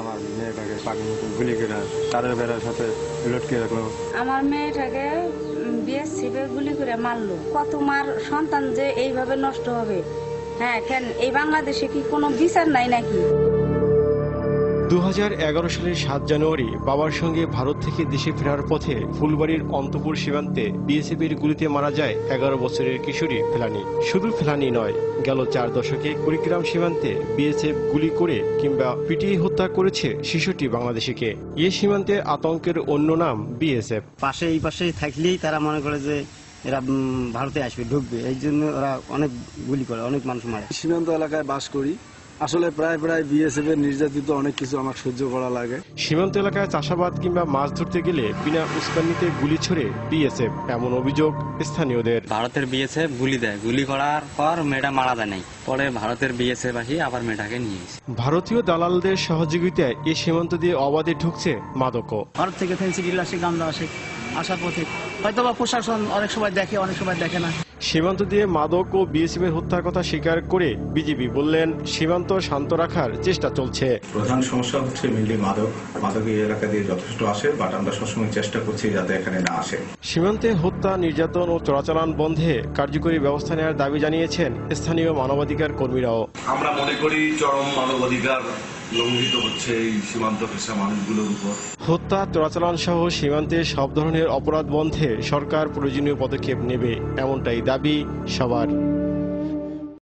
আমার মেয়েটাকে পাখির মতো গুলি করে তারের বেড়ার সাথে লটকে রাখলো। আমার মেয়েটাকে বিএসএফে গুলি করে মারলো। কত মার সন্তান যে এইভাবে নষ্ট হবে? হ্যাঁ, কেন এই বাংলাদেশে কি কোনো বিচার নাই নাকি? 2011 সালের 7 জানুয়ারি বাবার সঙ্গে ভারত থেকে দেশে ফেরার পথে ফুলবাড়ির অন্তপুর সীমান্তে বিএসএফের গুলিতে মারা যায় 11 বছরের কিশোরী ফেলানী। শুধু ফেলানী নয়, গেল 4 দশকে কুড়িগ্রাম সীমান্তে বিএসএফ গুলি করে কিংবা পিটিয়ে হত্যা করেছে 66টি বাংলাদেশিকে। এ সীমান্তের আতঙ্কের অন্য নাম বিএসএফ। এই পাশে থাকলেই তারা মনে করে যে এরা ভারতে আসবে, ঢুকবে, এই জন্য ওরা অনেক গুলি করে, অনেক মানুষ মারে। সীমান্ত এলাকায় বাস করি, আসলে প্রায় বিএসএফ এর নির্যাতিত অনেক কিছু আমার সহ্য করা লাগে। সীমান্ত এলাকায় চাষাবাদ কিংবা মাছ ধরতে গেলে বিনা উস্কানিতে গুলি ছোড়ে বিএসএফ, এমন অভিযোগ স্থানীয়দের। ভারতের বিএসএফ গুলি দেয়, গুলি করার পর মেয়েটা মারা যায় নাই, পরে ভারতের বিএসএফ আসি আবার মেয়েটাকে নিয়ে এসে। ভারতীয় দালালদের সহযোগিতায় এই সীমান্ত দিয়ে অবাধে ঢুকছে মাদকও। ভারত থেকে ফেন্সিডিল আসে, গান্দা আসে, আসার পথে হয়তো বা প্রশাসন অনেক সময় দেখে, অনেক সময় দেখে না। সীমান্ত দিয়ে মাদক ও বিএসএফ এর হত্যার কথা স্বীকার করে বিজিবি বললেন, সীমান্ত শান্ত রাখার চেষ্টা চলছে। প্রধান সমস্যা হচ্ছে মেনলি মাদক এই এলাকা দিয়ে যথেষ্ট আসে, বাট আমরা সবসময় চেষ্টা করছি যাতে এখানে না আসে। সীমান্তে হত্যা, নির্যাতন ও চোরাচালান বন্ধে কার্যকরী ব্যবস্থা নেওয়ার দাবি জানিয়েছেন স্থানীয় মানবাধিকার কর্মীরাও। আমরা মনে করি চরম মানবাধিকার লঙ্ঘিত হচ্ছে এই সীমান্ত পেশা মানুষগুলোর উপর। হত্যা, চোরাচালান সহ সীমান্তে সব ধরনের অপরাধ বন্ধে সরকার প্রয়োজনীয় পদক্ষেপ নেবে, এমনটাই দাবি সবার।